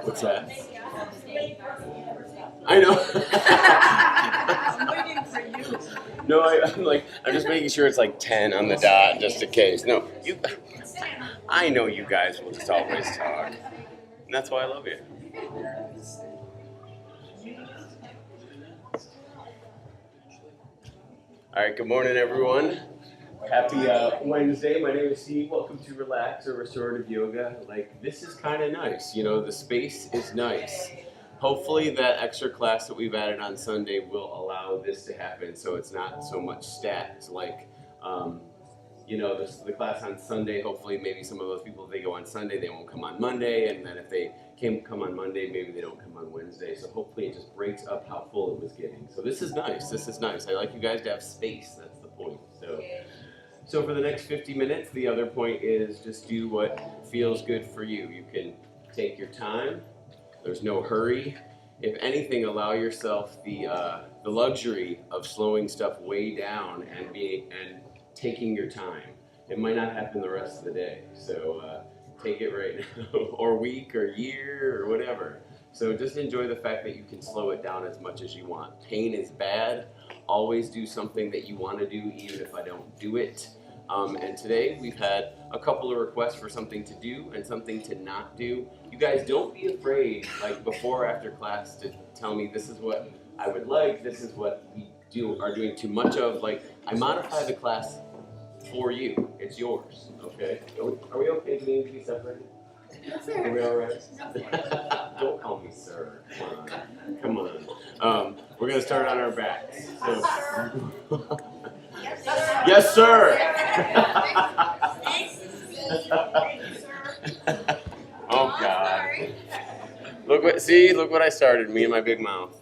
What's that? I know. I'm waiting for you. No, I'm just making sure it's like 10 on the dot, just in case. No, I know you guys will just always talk, and that's why I love you. All right, good morning, everyone. Happy Wednesday. My name is Steve. Welcome to Relax or Restorative Yoga. This is kind of nice. You know, the space is nice. Hopefully that extra class that we've added on Sunday will allow this to happen so it's not so much stats. The class on Sunday, hopefully maybe some of those people, if they go on Sunday, they won't come on Monday. And then if they come on Monday, maybe they don't come on Wednesday. So hopefully it just breaks up how full it was getting. So this is nice. This is nice. I like you guys to have space. That's the point. So for the next 50 minutes, the other point is just do what feels good for you. You can take your time. There's no hurry. If anything, allow yourself the luxury of slowing stuff way down and taking your time. It might not happen the rest of the day, so take it right now, or week, or year, or whatever. So just enjoy the fact that you can slow it down as much as you want. Pain is bad. Always do something that you want to do, even if I don't do it. And today we've had a couple of requests for something to do and something to not do. You guys don't be afraid, before or after class, to tell me this is what I would like, this is what we are doing too much of. I modify the class for you. It's yours, okay? Are we okay to be separated? Are we all right? Don't call me sir. Come on. We're going to start on our backs. So. Yes, sir. Oh, God. Look what I started, me and my big mouth.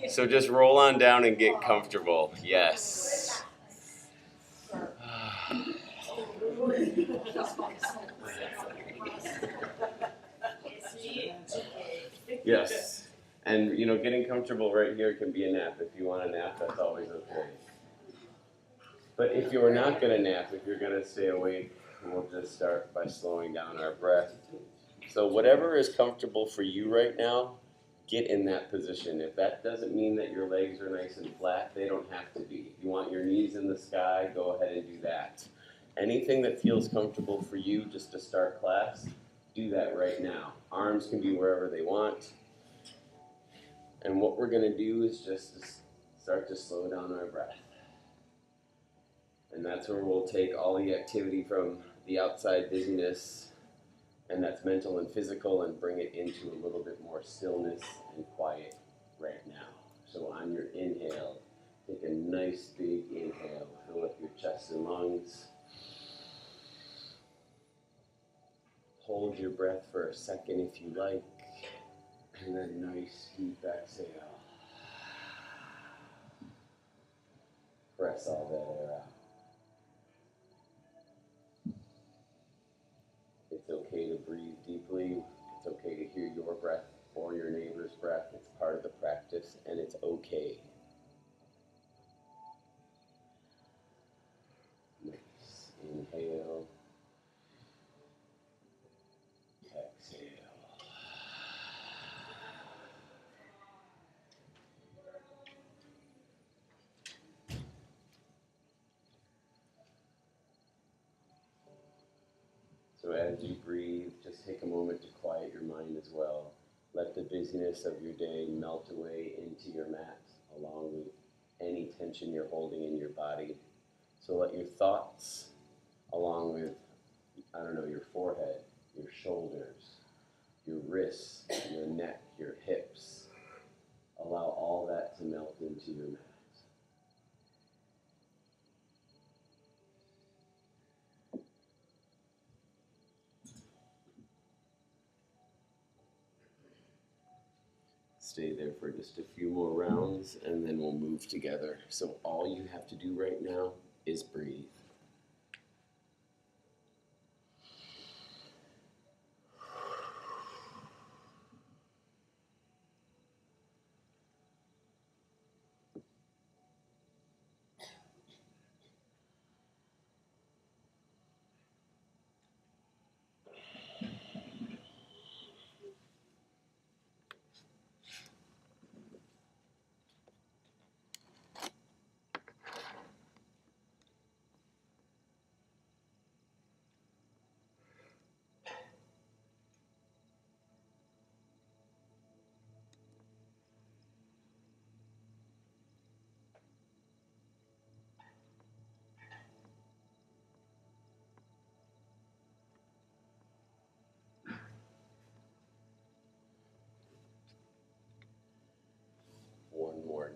So just roll on down and get comfortable. Yes. Yes. And, getting comfortable right here can be a nap. If you want a nap, that's always okay. But if you're not going to nap, if you're going to stay awake, we'll just start by slowing down our breath. So whatever is comfortable for you right now, get in that position. If that doesn't mean that your legs are nice and flat, they don't have to be. If you want your knees in the sky, go ahead and do that. Anything that feels comfortable for you just to start class, do that right now. Arms can be wherever they want. And what we're going to do is just start to slow down our breath. And that's where we'll take all the activity from the outside busyness, and that's mental and physical, and bring it into a little bit more stillness and quiet right now. So on your inhale, take a nice big inhale. Fill up your chest and lungs. Hold your breath for a second if you like, and then nice deep exhale. Press all that air out. It's okay to breathe deeply. It's okay to hear your breath or your neighbor's breath. It's part of the practice, and it's okay. Nice. Inhale. Exhale. So as you breathe, just take a moment to quiet your mind as well. Let the busyness of your day melt away into your mat, along with any tension you're holding in your body. So let your thoughts, along with, your forehead, your shoulders, your wrists, your neck, your hips, allow all that to melt into your mat. Stay there for just a few more rounds, and then we'll move together. So all you have to do right now is breathe.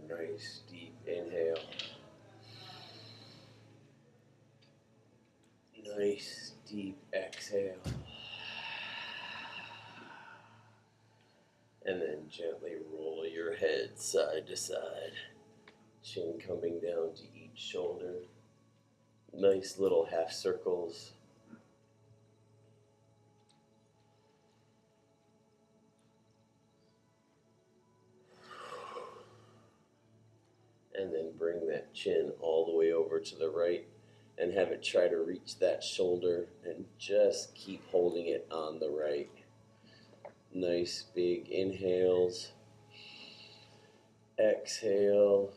Nice deep inhale. Nice deep exhale. And then gently roll your head side to side. Chin coming down to each shoulder. Nice little half circles. And then bring that chin all the way over to the right and have it try to reach that shoulder and just keep holding it on the right. Nice big inhales. Exhale.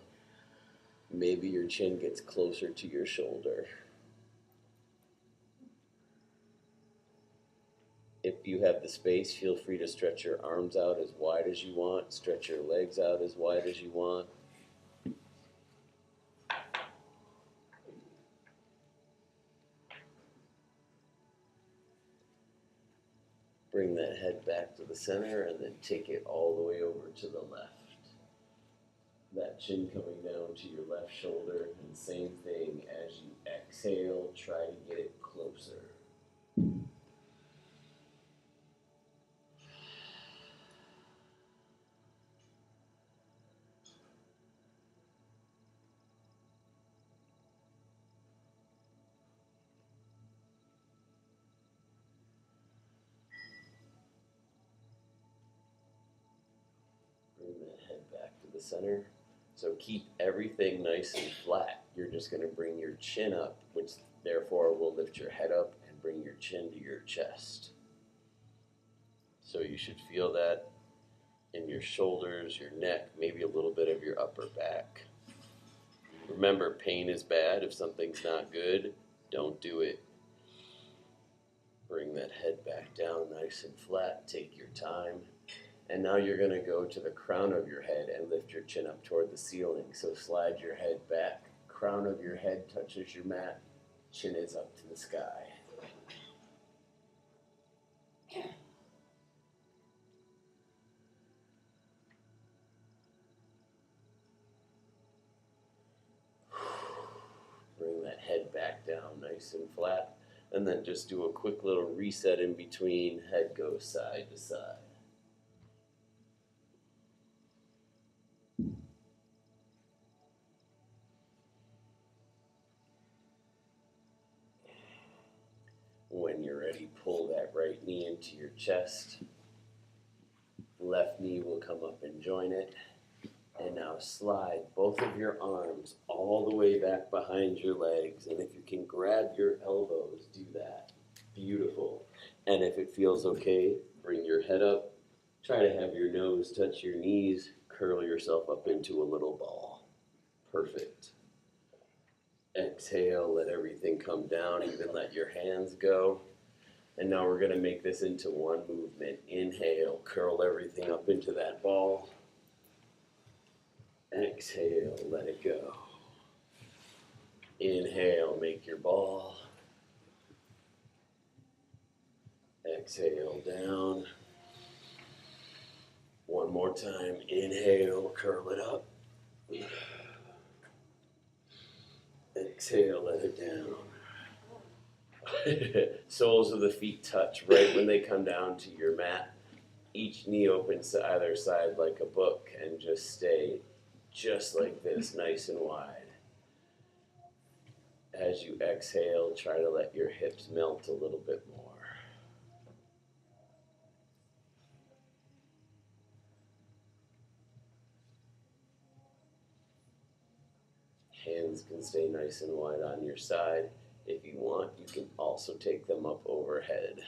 Maybe your chin gets closer to your shoulder. If you have the space, feel free to stretch your arms out as wide as you want. Stretch your legs out as wide as you want. Bring that head back to the center and then take it all the way over to the left. That chin coming down to your left shoulder, and same thing as you exhale, try to get it closer. Bring that head back to the center. So keep everything nice and flat. You're just going to bring your chin up, which therefore will lift your head up and bring your chin to your chest. So you should feel that in your shoulders, your neck, maybe a little bit of your upper back. Remember, pain is bad. If something's not good, don't do it. Bring that head back down nice and flat. Take your time. And now you're going to go to the crown of your head and lift your chin up toward the ceiling. So slide your head back. Crown of your head touches your mat. Chin is up to the sky. Bring that head back down nice and flat. And then just do a quick little reset in between. Head goes side to side. When you're ready, pull that right knee into your chest. Left knee will come up and join it. And now slide both of your arms all the way back behind your legs. And if you can grab your elbows, do that. Beautiful. And if it feels okay, bring your head up. Try to have your nose touch your knees. Curl yourself up into a little ball. Perfect. Exhale, let everything come down. Even let your hands go. And now we're going to make this into one movement. Inhale, curl everything up into that ball. Exhale, let it go. Inhale, make your ball. Exhale, down. One more time. Inhale, curl it up. Exhale, let it down. Soles of the feet touch right when they come down to your mat. Each knee opens to either side like a book, and just stay just like this, nice and wide. As you exhale, try to let your hips melt a little bit more. Hands can stay nice and wide on your side. If you want, you can also take them up overhead.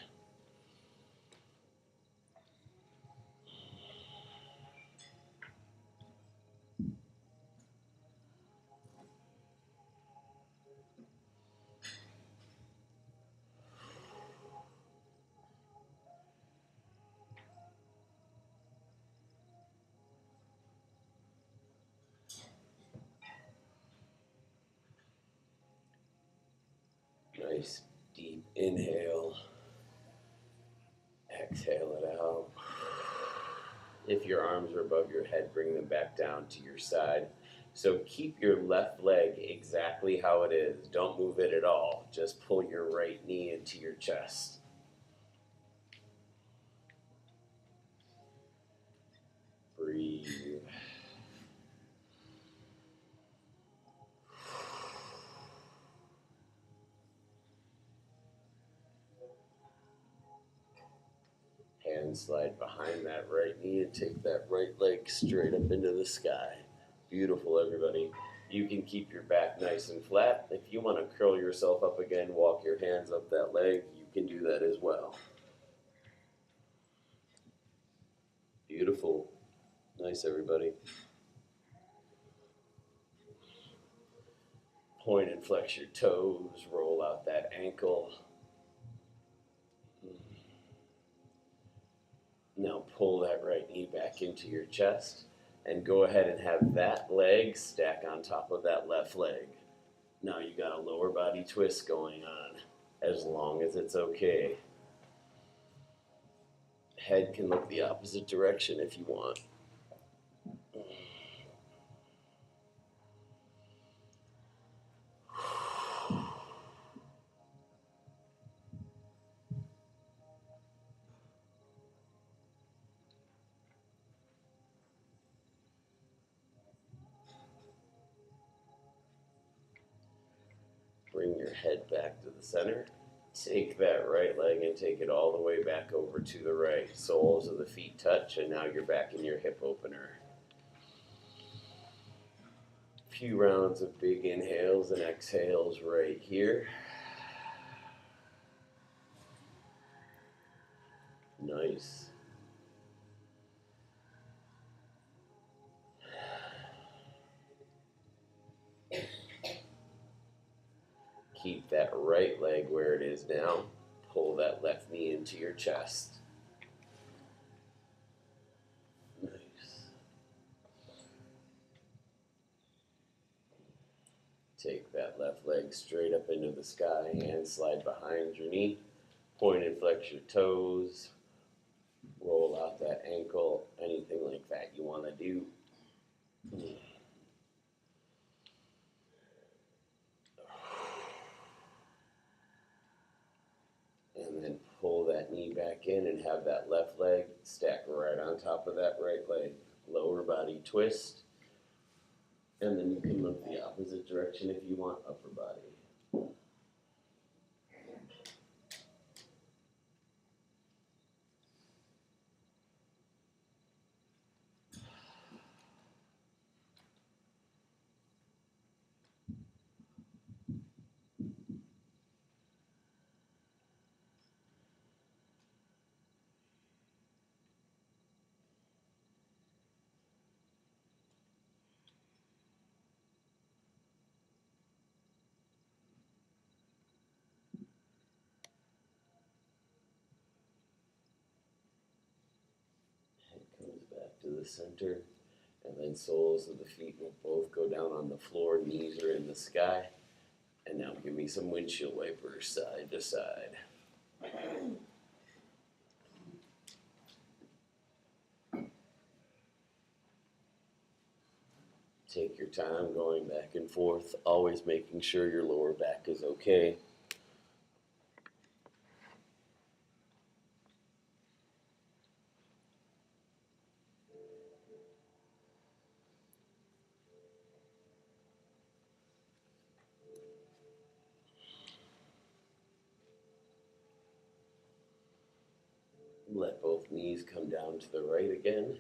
Nice deep inhale. Exhale it out. If your arms are above your head, bring them back down to your side. So keep your left leg exactly how it is. Don't move it at all. Just pull your right knee into your chest. Breathe. Hands slide behind that right knee and take that right leg straight up into the sky. Beautiful, everybody. You can keep your back nice and flat. If you want to curl yourself up again, walk your hands up that leg, you can do that as well. Beautiful. Nice, everybody. Point and flex your toes, roll out that ankle. Now pull that right knee back into your chest and go ahead and have that leg stack on top of that left leg. Now you got a lower body twist going on, as long as it's okay. Head can look the opposite direction if you want. Bring your head back to the center. Take that right leg and take it all the way back over to the right. Soles of the feet touch, and now you're back in your hip opener. A few rounds of big inhales and exhales right here. Nice. Keep that right leg where it is now. Pull that left knee into your chest. Nice. Take that left leg straight up into the sky. Hands slide behind your knee. Point and flex your toes. Roll out that ankle. Anything like that you want to do. And then pull that knee back in and have that left leg stack right on top of that right leg. Lower body twist. And then you can look the opposite direction if you want, upper body. Head comes back to the center. And then soles of the feet will both go down on the floor. Knees are in the sky. And now give me some windshield wipers side to side. Take your time going back and forth, always making sure your lower back is okay. Let both knees come down to the right again.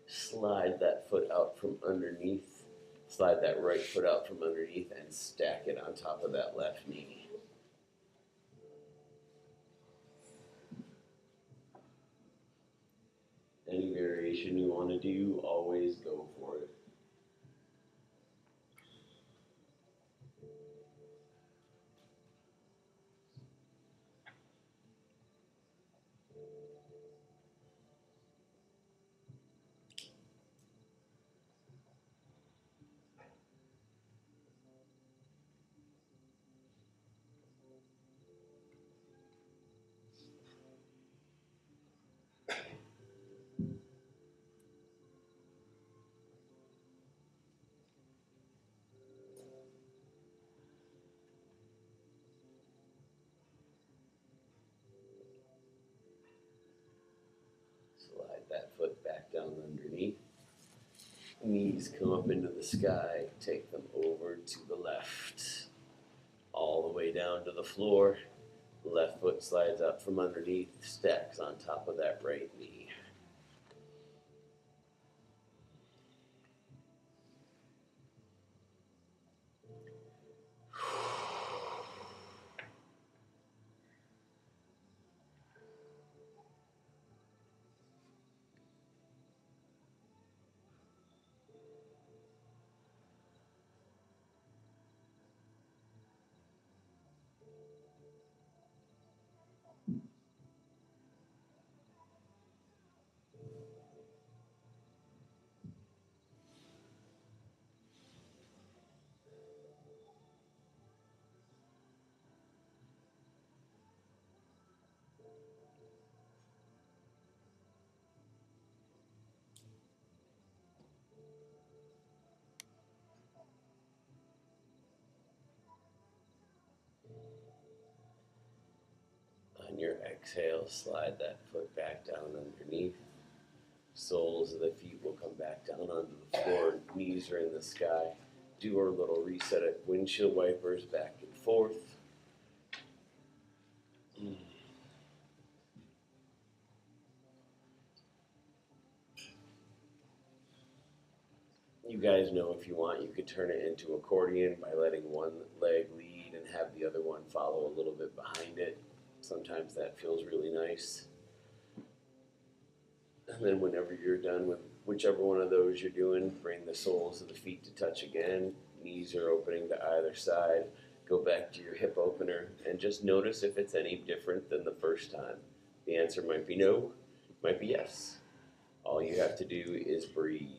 Slide that foot out from underneath. Slide that right foot out from underneath and stack it on top of that left knee. Any variation you want to do, always go for it. down underneath. Knees come up into the sky, take them over to the left. All the way down to the floor. Left foot slides up from underneath, stacks on top of that right knee. On your exhale, slide that foot back down underneath. Soles of the feet will come back down onto the floor. Knees are in the sky. Do our little reset at windshield wipers back and forth. You guys know if you want, you could turn it into accordion by letting one leg lead and have the other one follow a little bit behind it. Sometimes that feels really nice. And then whenever you're done with whichever one of those you're doing, bring the soles of the feet to touch again. Knees are opening to either side. Go back to your hip opener and just notice if it's any different than the first time. The answer might be no, might be yes. All you have to do is breathe.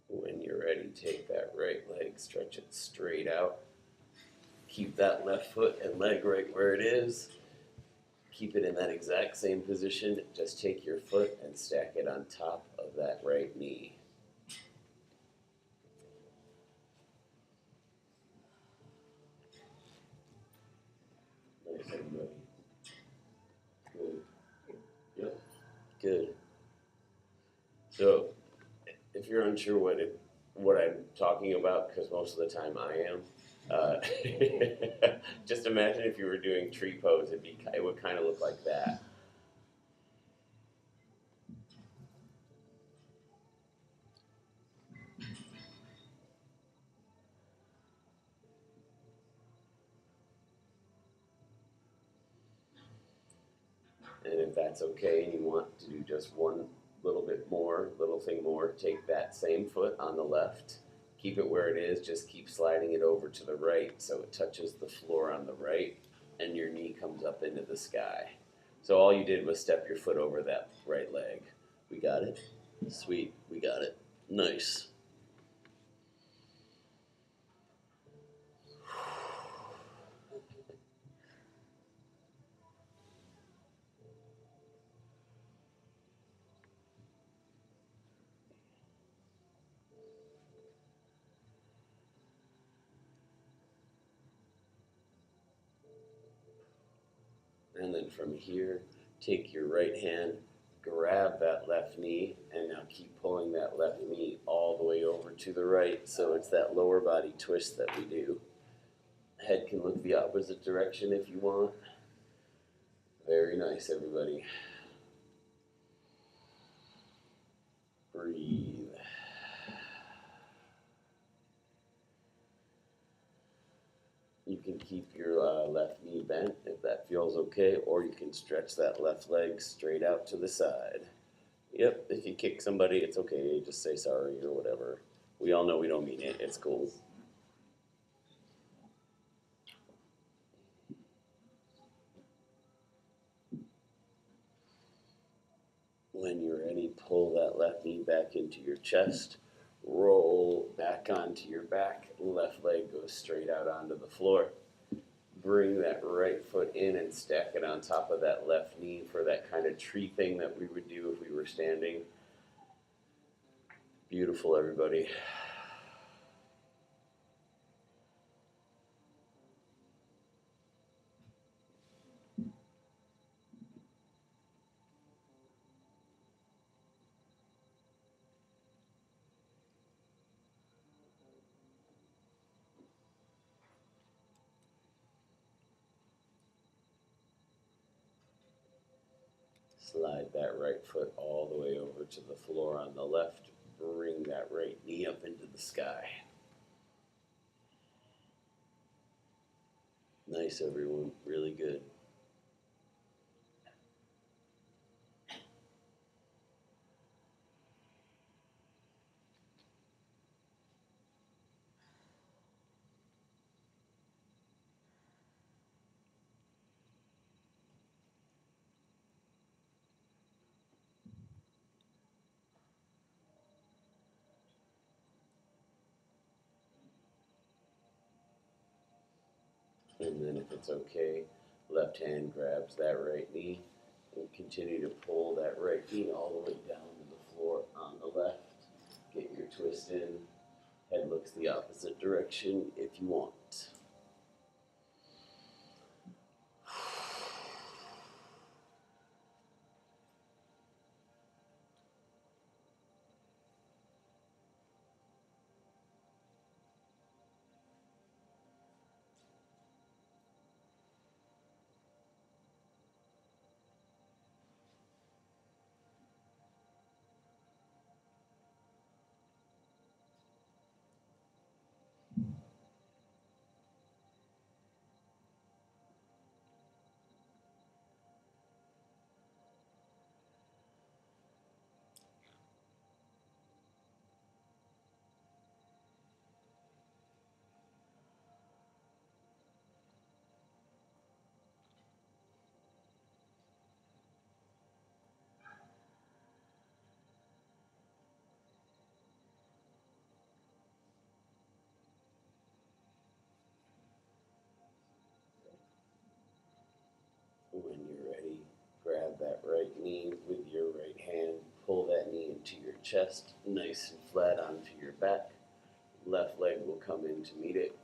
When you're ready, take that right leg, stretch it straight out. Keep that left foot and leg right where it is. Keep it in that exact same position. Just take your foot and stack it on top of that right knee. Nice, everybody. Good. Yep. Good. So, if you're unsure what I'm talking about, because most of the time I am, just imagine if you were doing tree pose. It would kind of look like that. And if that's okay and you want to do just one little thing more, take that same foot on the left, keep it where it is, just keep sliding it over to the right so it touches the floor on the right and your knee comes up into the sky. So all you did was step your foot over that right leg. We got it? Sweet, we got it. Nice. And then from here, take your right hand, grab that left knee, and now keep pulling that left knee all the way over to the right. So it's that lower body twist that we do. Head can look the opposite direction if you want. Very nice, everybody. Breathe. You can keep your left knee bent if Smells okay, or you can stretch that left leg straight out to the side. Yep, if you kick somebody, it's okay. Just say sorry or whatever. We all know we don't mean it. It's cool. When you're ready, pull that left knee back into your chest. Roll back onto your back. Left leg goes straight out onto the floor. Bring that right foot in and stack it on top of that left knee for that kind of tree thing that we would do if we were standing. Beautiful, everybody. Slide that right foot all the way over to the floor on the left. Bring that right knee up into the sky. Nice, everyone. Really good. And then if it's okay, left hand grabs that right knee and continue to pull that right knee all the way down to the floor on the left. Get your twist in. Head looks the opposite direction if you want. When you're ready, grab that right knee with your right hand. Pull that knee into your chest, nice and flat onto your back. Left leg will come in to meet it.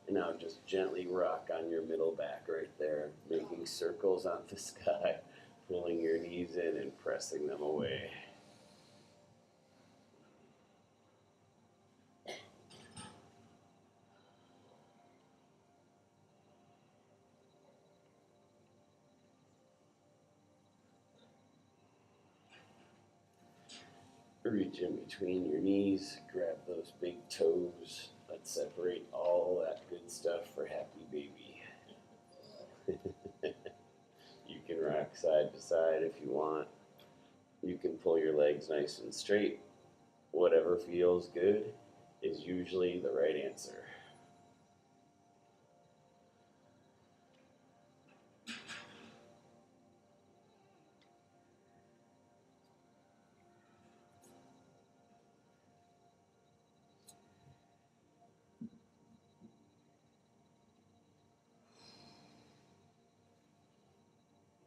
And now just gently rock on your middle back right there, making circles on the sky, pulling your knees in and pressing them away. Reach in between your knees, grab those big toes. Let's separate all that good stuff for happy baby. You can rock side to side if you want. You can pull your legs nice and straight. Whatever feels good is usually the right answer.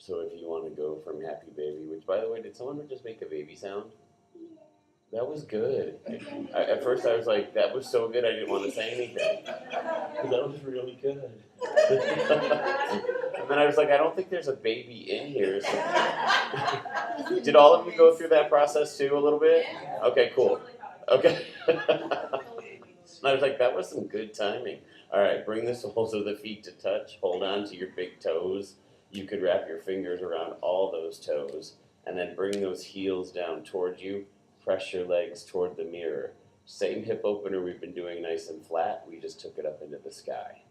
So if you want to go from happy baby, which by the way, did someone just make a baby sound? That was good. At first I was like, that was so good I didn't want to say anything. Because that was really good. And then I was like, I don't think there's a baby in here. So. Did all of you go through that process too a little bit? Okay, cool. Okay. And I was like, that was some good timing. All right, bring the soles of the feet to touch. Hold on to your big toes. You could wrap your fingers around all those toes. And then bring those heels down towards you. Press your legs toward the mirror. Same hip opener we've been doing nice and flat. We just took it up into the sky.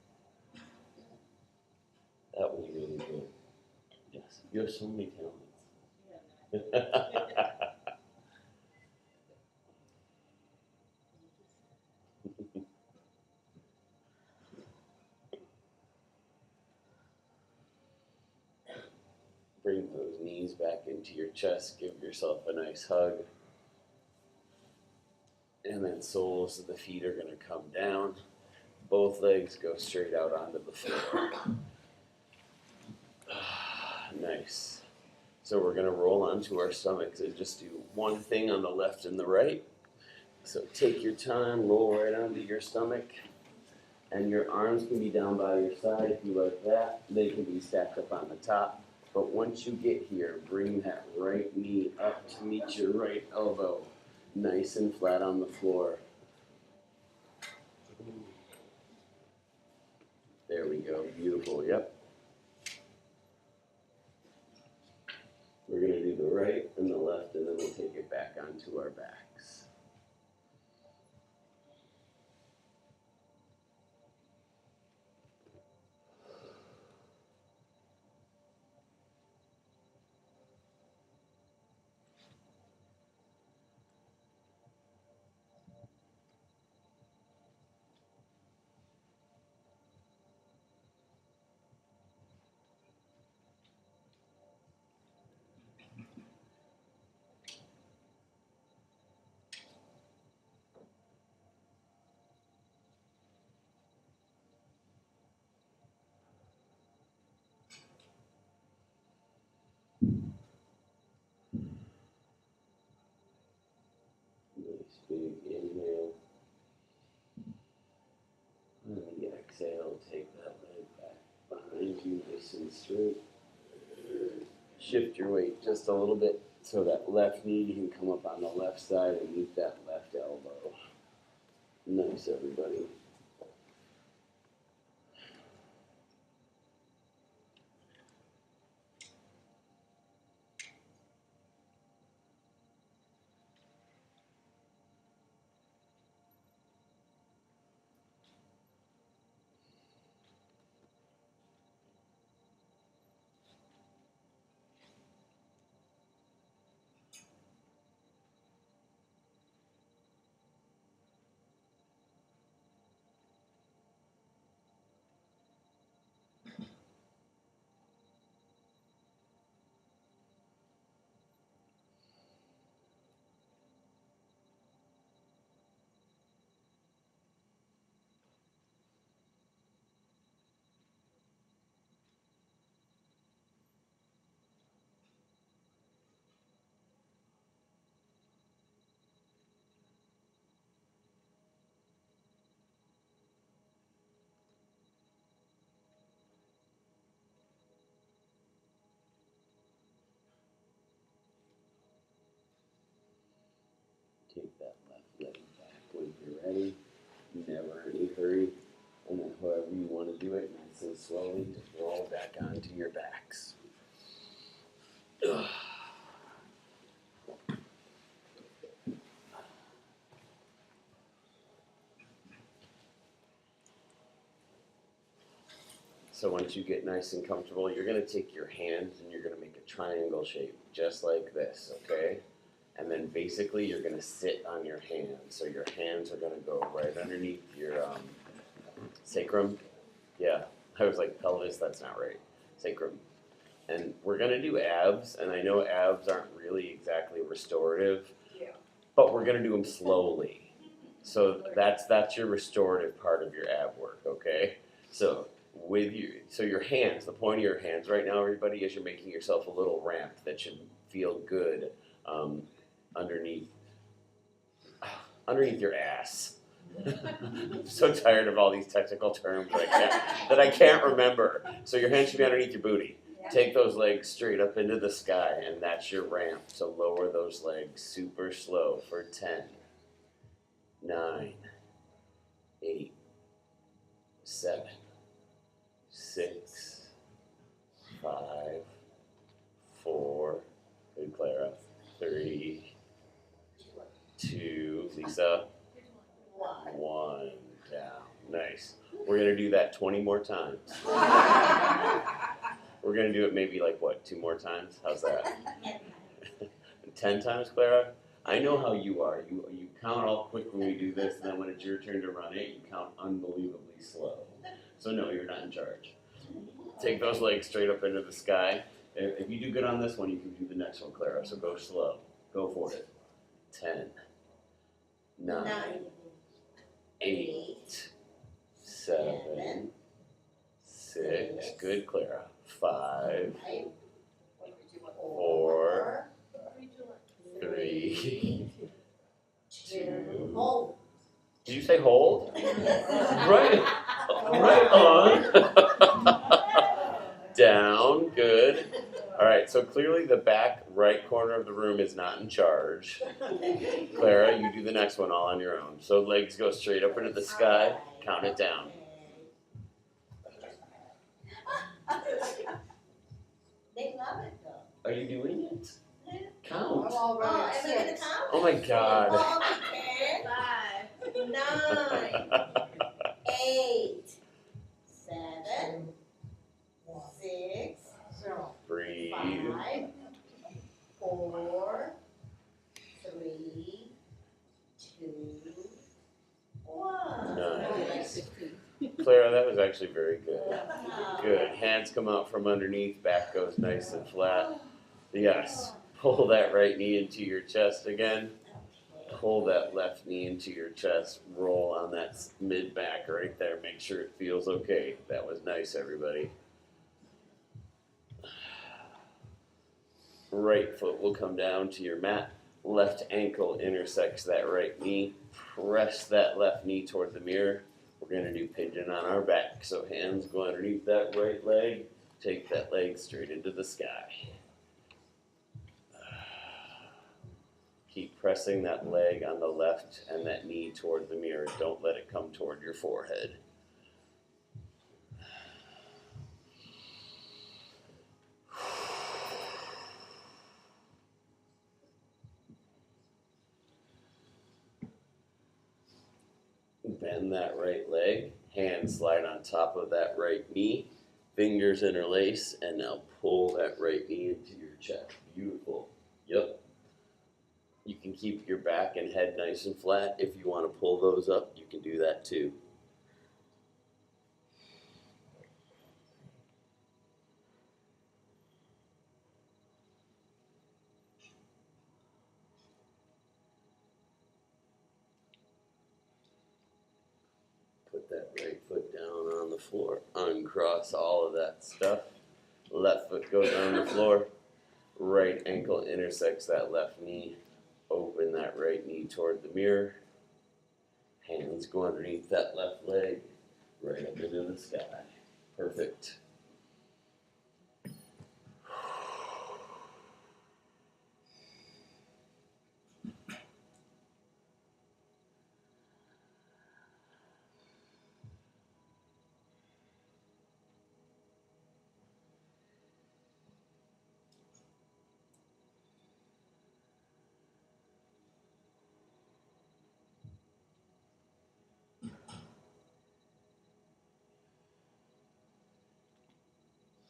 That was really good. You have so many talents. Bring those knees back into your chest. Give yourself a nice hug. And then soles of the feet are going to come down. Both legs go straight out onto the floor. Nice. So we're going to roll onto our stomachs and just do one thing on the left and the right. So take your time, roll right onto your stomach. And your arms can be down by your side if you like that. They can be stacked up on the top. But once you get here, bring that right knee up to meet your right elbow. Nice and flat on the floor. There we go. Beautiful. Yep. We're going to do the right and the left, and then we'll take it back onto our backs. Nice big inhale. And the exhale, take that leg back behind you, nice and straight. Shift your weight just a little bit so that left knee can come up on the left side and meet that left elbow. Nice, everybody. Take that left leg back when you're ready. Never any hurry. And then however you want to do it, nice and slowly, just roll back onto your backs. So once you get nice and comfortable, you're going to take your hands and you're going to make a triangle shape, just like this, okay? And then basically you're going to sit on your hands. So your hands are going to go right underneath your sacrum. Yeah, I was like pelvis, that's not right. Sacrum. And we're going to do abs, and I know abs aren't really exactly restorative, but we're going to do them slowly. So that's your restorative part of your ab work, okay? So your hands, the point of your hands right now, everybody, is you're making yourself a little ramp that should feel good underneath your ass. I'm so tired of all these technical terms that I can't remember. So your hands should be underneath your booty. Take those legs straight up into the sky, and that's your ramp. So lower those legs super slow for 10, 9, 8, 7, 6, 5, 4, good Clara, 3, 2, Lisa, 1, down. Nice. We're going to do that 20 more times. We're gonna do it maybe like what, 2 more times? How's that? 10 times, Clara? I know how you are. You count all quick when we do this, and then when it's your turn to run it, you count unbelievably slow. So no, you're not in charge. Take those legs straight up into the sky. If you do good on this one, you can do the next one, Clara. So go slow. Go for it. 10, 9, 8, 7, 6. Good, Clara. 5, 4, 3, 2. Did you say hold? Right. Right on. Down. Good. All right, so clearly the back right corner of the room is not in charge. Clara, you do the next one all on your own. So legs go straight up into the sky. Count it down. They love it though. Are you doing it? Count. Oh, am I gonna count? Oh my God. 10, 9, 8, 7, 6, Breathe. 5, 4, 3, 2, 1. Nice. Clara, that was actually very good. Good. Hands come out from underneath, back goes nice and flat. Yes. Pull that right knee into your chest again. Pull that left knee into your chest. Roll on that mid back right there. Make sure it feels okay. That was nice, everybody. Right foot will come down to your mat. Left ankle intersects that right knee. Press that left knee toward the mirror. We're going to do pigeon on our back. So hands go underneath that right leg. Take that leg straight into the sky. Keep pressing that leg on the left and that knee toward the mirror. Don't let it come toward your forehead. Bend that right leg. Hands slide on top of that right knee. Fingers interlace, and now pull that right knee into your chest. Beautiful. Yep. You can keep your back and head nice and flat. If you want to pull those up, you can do that too. Put that right foot down on the floor. Uncross all of that stuff. Left foot goes on the floor. Right ankle intersects that left knee. Open that right knee toward the mirror. Hands go underneath that left leg. Right up into the sky. Perfect.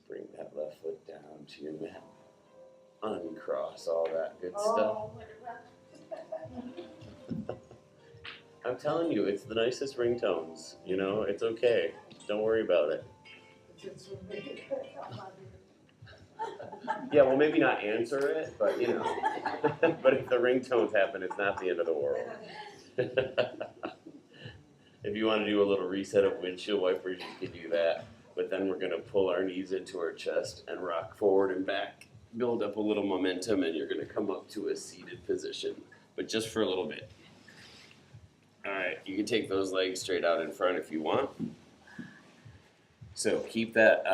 Bring that left foot down to your mat. Uncross all that good stuff. I'm telling you, it's the nicest ringtones. You know, it's okay. Don't worry about it. Yeah, well, maybe not answer it, but you know. But if the ringtones happen, it's not the end of the world. If you want to do a little reset of windshield wipers, you can do that. But then we're going to pull our knees into our chest and rock forward and back. Build up a little momentum, and you're going to come up to a seated position, but just for a little bit. All right, you can take those legs straight out in front if you want. So keep that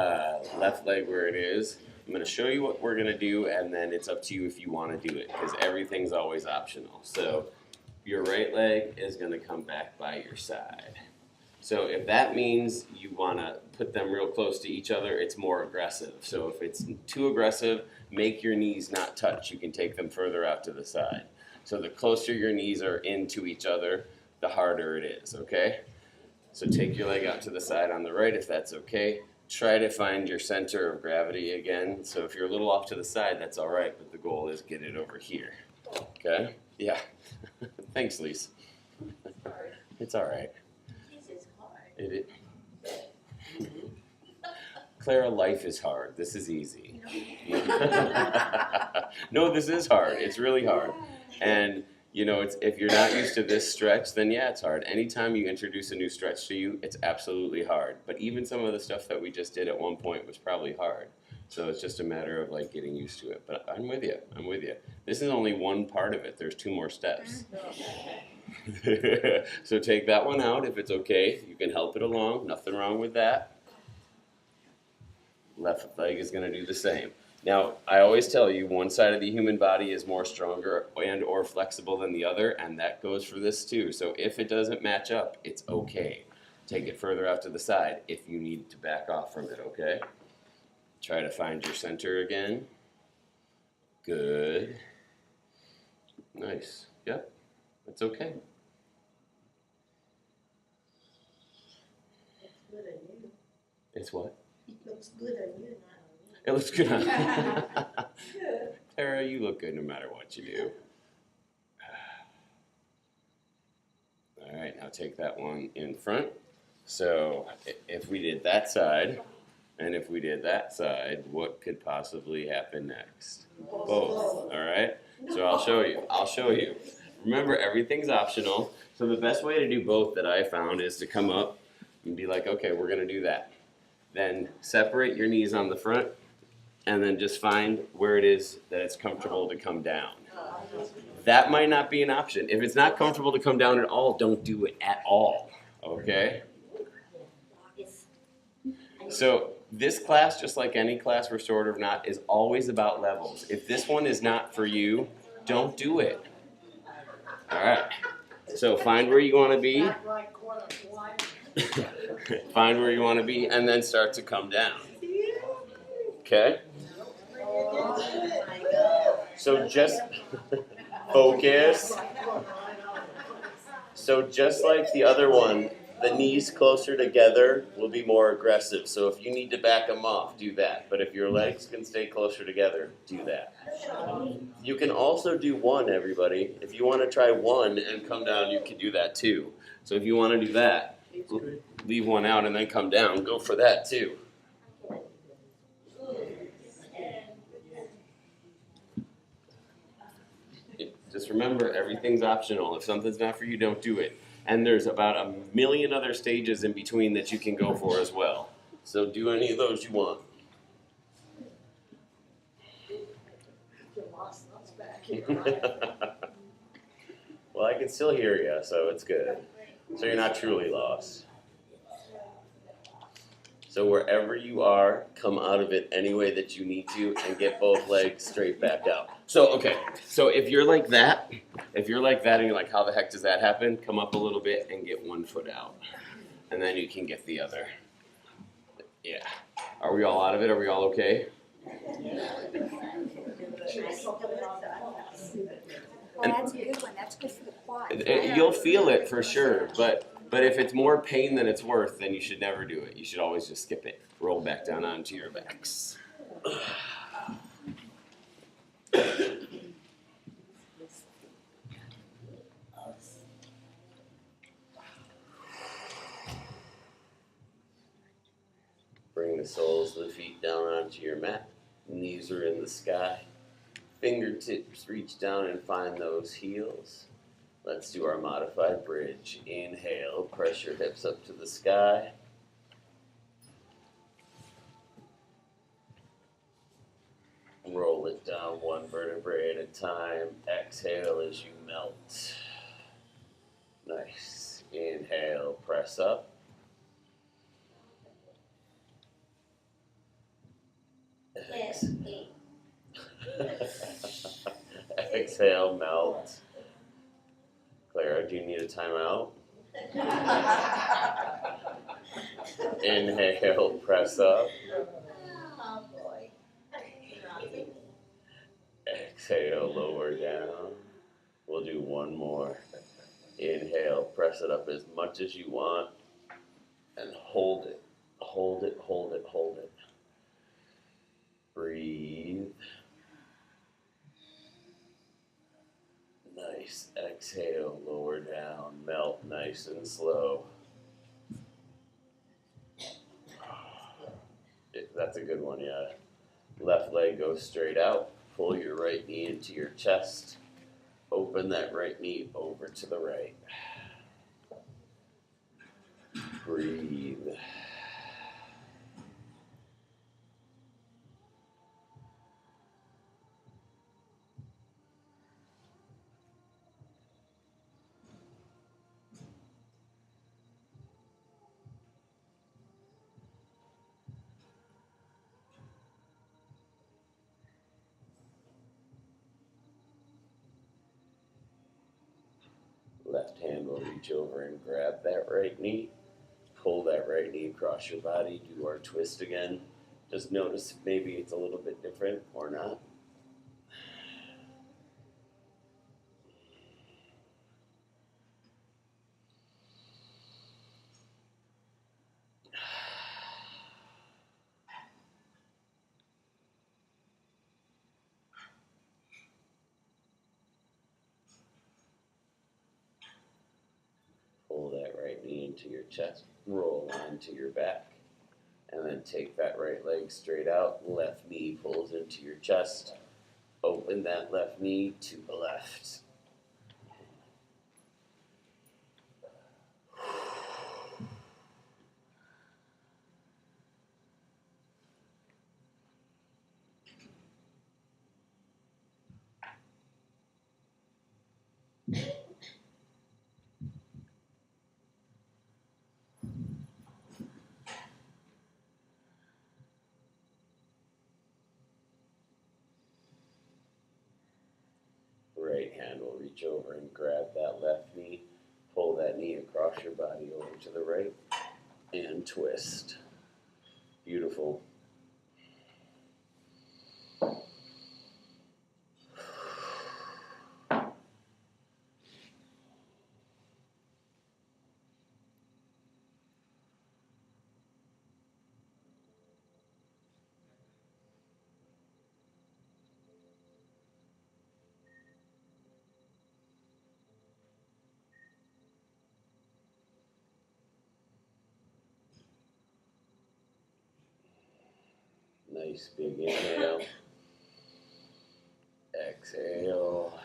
left leg where it is. I'm going to show you what we're going to do, and then it's up to you if you want to do it, because everything's always optional. So your right leg is going to come back by your side. So if that means you want to put them real close to each other, it's more aggressive. So if it's too aggressive, make your knees not touch. You can take them further out to the side. So the closer your knees are into each other, the harder it is, okay? So take your leg out to the side on the right if that's okay. try to find your center of gravity again. So if you're a little off to the side, that's all right, but the goal is get it over here. Okay? Yeah. Thanks, Lise. It's all right. It's hard. It is. Clara, life is hard. This is easy. No, this is hard. It's really hard. And you know, it's, if you're not used to this stretch, then yeah, it's hard. Anytime you introduce a new stretch to you, it's absolutely hard. But even some of the stuff that we just did at one point was probably hard. So it's just a matter of like getting used to it. But I'm with you. I'm with you. This is only one part of it. There's 2 more steps. So take that one out if it's okay. You can help it along. Nothing wrong with that. Left leg is going to do the same. Now, I always tell you, one side of the human body is more stronger and or flexible than the other, and that goes for this too. So if it doesn't match up, it's okay. Take it further out to the side if you need to back off from it, okay? Try to find your center again. Good. Nice. Yep. That's okay. It's good on you. It's what? It looks good on you, not on me. It looks good on Clara, you look good no matter what you do. All right, now take that one in front. So if we did that side, and if we did that side, what could possibly happen next? Both, all right? So I'll show you. I'll show you. Remember, everything's optional. So the best way to do both that I found is to come up and be like, okay, we're going to do that. Then separate your knees on the front, and then just find where it is that it's comfortable to come down. That might not be an option. If it's not comfortable to come down at all, don't do it at all, okay? So this class, just like any class, restorative or not, is always about levels. If this one is not for you, don't do it. All right. So find where you want to be. Find where you want to be, and then start to come down. Okay? So just focus. So just like the other one, the knees closer together will be more aggressive. So if you need to back them off, do that. But if your legs can stay closer together, do that. You can also do one, everybody. If you want to try one and come down, you can do that too. So if you want to do that, leave one out and then come down. Go for that too. Just remember, everything's optional. If something's not for you, don't do it. And there's about 1 million other stages in between that you can go for as well. So do any of those you want. Well, I can still hear you, so it's good. So you're not truly lost. So wherever you are, come out of it any way that you need to and get both legs straight back out. So, okay, so if you're like that and you're like, how the heck does that happen? Come up a little bit and get one foot out. And then you can get the other. Yeah. Are we all out of it? Are we all okay? Well, that's a good one. That's good for the quad. You'll feel it for sure, but if it's more pain than it's worth, then you should never do it. You should always just skip it. Roll back down onto your backs. Bring the soles of the feet down onto your mat. Knees are in the sky. Fingertips reach down and find those heels. Let's do our modified bridge. Inhale, press your hips up to the sky. Roll it down one vertebrae at a time. Exhale as you melt. Nice. Inhale, press up. Exhale, melt. Clara, do you need a timeout? Inhale, press up. Oh boy. Exhale, lower down. We'll do one more. Inhale, press it up as much as you want. And hold it. hold it, hold it, hold it. Breathe. Nice. Exhale, lower down, melt nice and slow. That's a good one, yeah. Left leg goes straight out. Pull your right knee into your chest. Open that right knee over to the right. Breathe. Left hand will reach over and grab that right knee. Pull that right knee across your body. Do our twist again. Just notice if maybe it's a little bit different or not. Pull that right knee into your chest. Roll onto your back. And then take that right leg straight out. Left knee pulls into your chest. Open that left knee to the left. Right hand will reach over and grab that left knee. Pull that knee across your body over to the right. And twist. Beautiful. Nice big inhale. Exhale.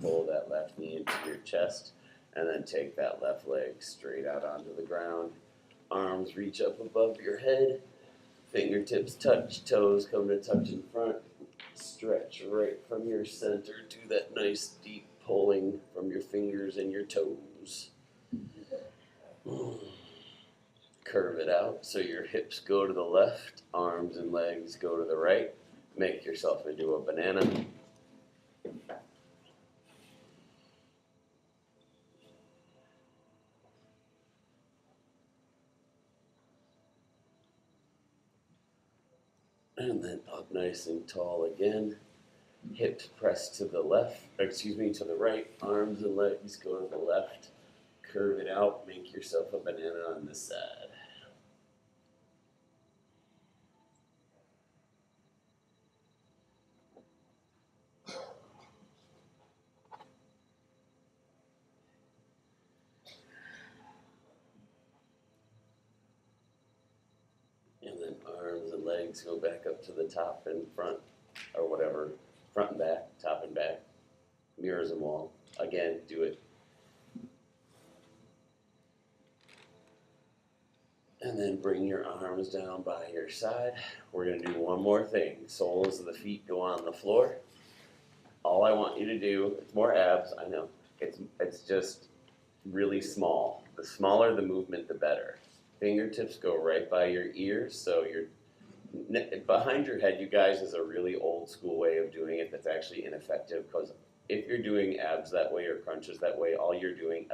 Pull that left knee into your chest. And then take that left leg straight out onto the ground. Arms reach up above your head. Fingertips touch. Toes come to touch in front. Stretch right from your center. Do that nice deep pulling from your fingers and your toes. Curve it out so your hips go to the left, arms and legs go to the right. Make yourself into a banana. And then up nice and tall again. Hips press to the left, to the right. Arms and legs go to the left. Curve it out, make yourself a banana on this side. And then arms and legs go back up to the top and front, or whatever, front and back, top and back. Mirrors them all. Again, do it. And then bring your arms down by your side. We're going to do one more thing. Soles of the feet go on the floor. All I want you to do, it's more abs, I know. It's just really small. The smaller the movement, the better. Fingertips go right by your ears, so behind your head, you guys, is a really old school way of doing it that's actually ineffective, because if you're doing abs that way or crunches that way, all you're doing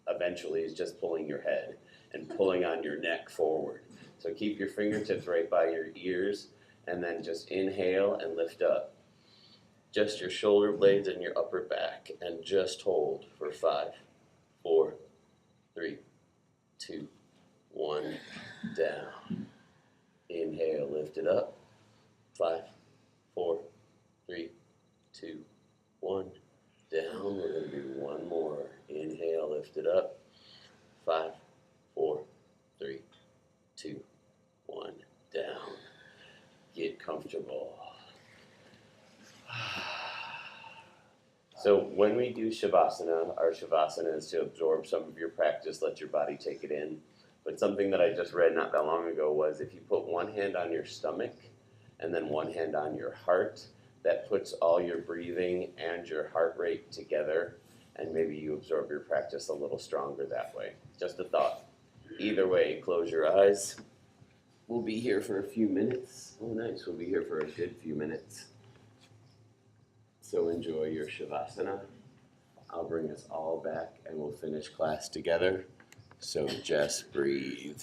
eventually is just pulling your head and pulling on your neck forward. So keep your fingertips right by your ears, and then just inhale and lift up. Just your shoulder blades and your upper back, and just hold for 5, 4, 3, 2, 1. down. Inhale, lift it up. 5, 4, 3, 2, 1. Down. We're going to do one more. Inhale, lift it up. 5, 4, 3, 2, 1. Down. Get comfortable. So when we do Shavasana, our Shavasana is to absorb some of your practice, let your body take it in. But something that I just read not that long ago was if you put one hand on your stomach and then one hand on your heart, that puts all your breathing and your heart rate together, and maybe you absorb your practice a little stronger that way. Just a thought. Either way, close your eyes. We'll be here for a few minutes. Oh, nice. We'll be here for a good few minutes. So enjoy your Shavasana. I'll bring us all back and we'll finish class together. So just breathe.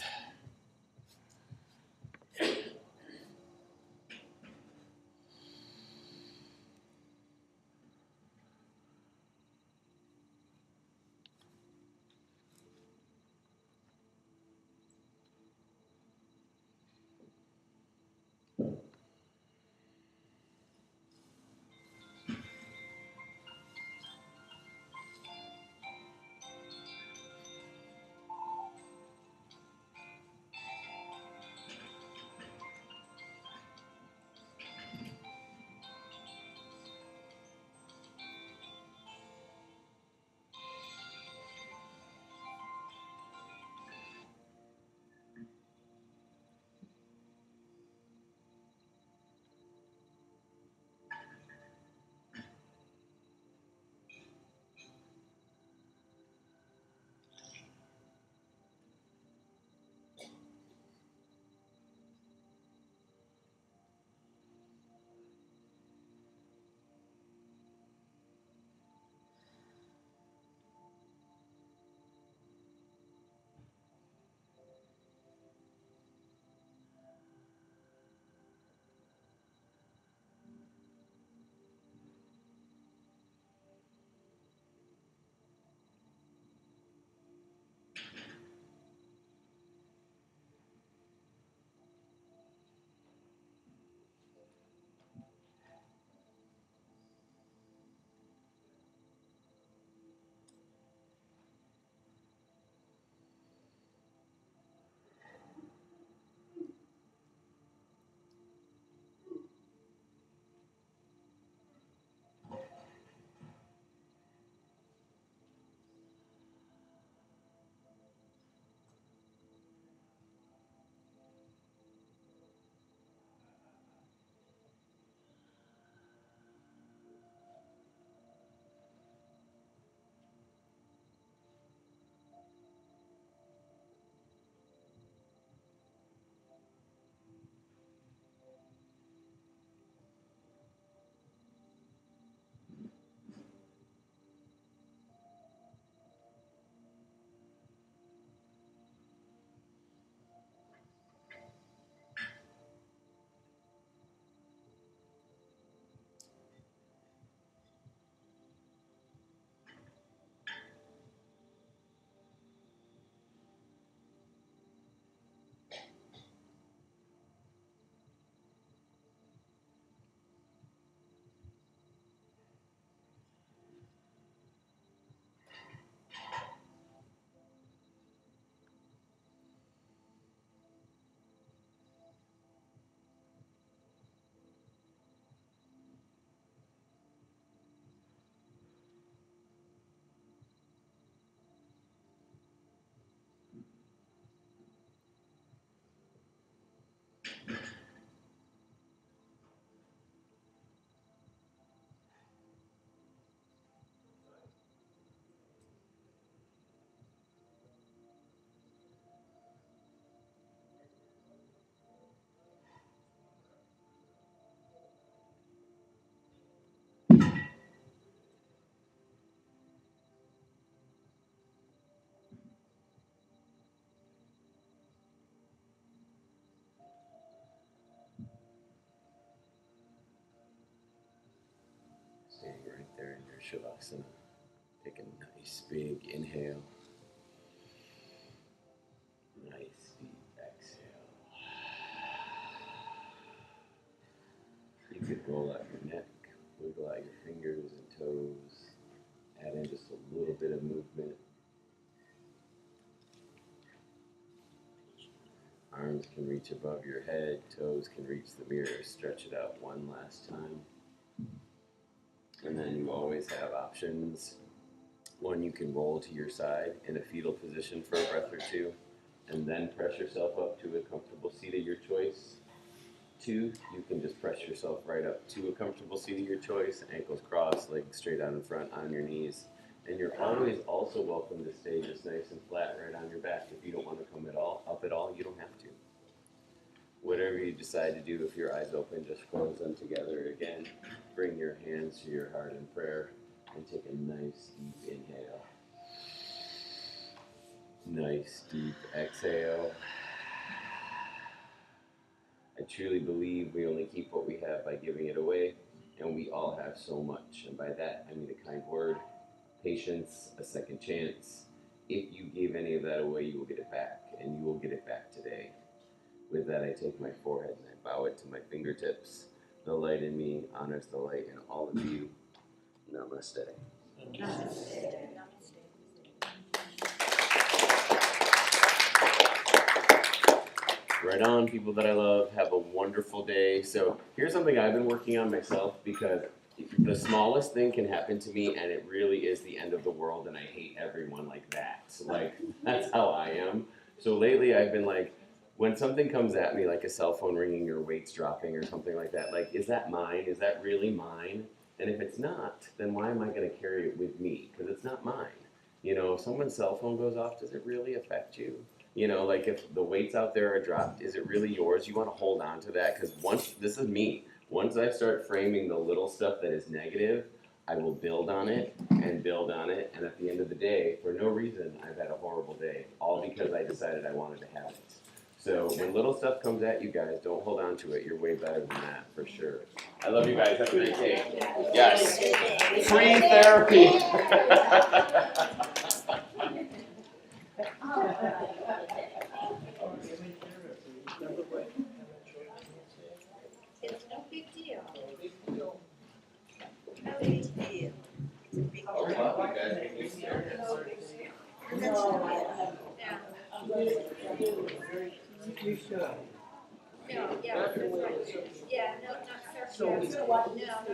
Staying right there in your Shavasana. Take a nice big inhale. Nice deep exhale. could roll out your neck, wiggle out your fingers and toes, add in just a little bit of movement. Arms can reach above your head, toes can reach the mirror. Stretch it out one last time. And then you always have options. One, you can roll to your side in a fetal position for a breath or two, and then press yourself up to a comfortable seat of your choice. Two, you can just press yourself right up to a comfortable seat of your choice, ankles crossed, legs straight out in front on your knees. And you're always also welcome to stay just nice and flat right on your back. If you don't want to come up at all, you don't have to. Whatever you decide to do, if your eyes open, just close them together again. Bring your hands to your heart in prayer and take a nice deep inhale. Nice deep exhale. I truly believe we only keep what we have by giving it away, and we all have so much. And by that, I mean a kind word, patience, a second chance. If you gave any of that away, you will get it back, and you will get it back today. With that, I take my forehead and I bow it to my fingertips. The light in me honors the light in all of you. Namaste. Right on, people that I love. Have a wonderful day. So here's something I've been working on myself, because the smallest thing can happen to me and it really is the end of the world, and I hate everyone like that. So that's how I am. So lately I've been like, when something comes at me, like a cell phone ringing or weights dropping or something like that, like, is that mine? Is that really mine? And if it's not, then why am I going to carry it with me? Because it's not mine. You know, if someone's cell phone goes off, does it really affect you? You know, like if the weights out there are dropped, is it really yours? You want to hold on to that, because this is me. Once I start framing the little stuff that is negative, I will build on it, and at the end of the day, for no reason, I've had a horrible day, all because I decided I wanted to have it. So when little stuff comes at you guys, don't hold on to it. You're way better than that, for sure. I love you guys. Have a great day. Yes. Free therapy. It's no big deal. No big deal. It's a big deal. You should. No, yeah, that's right. Yeah, no, not So circular. we- No, not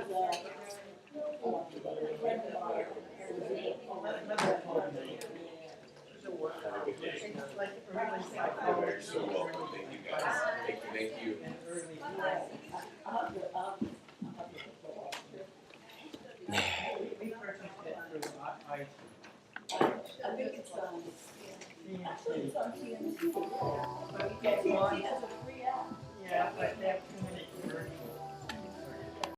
You're so welcome. Thank you guys. Thank you. I think it's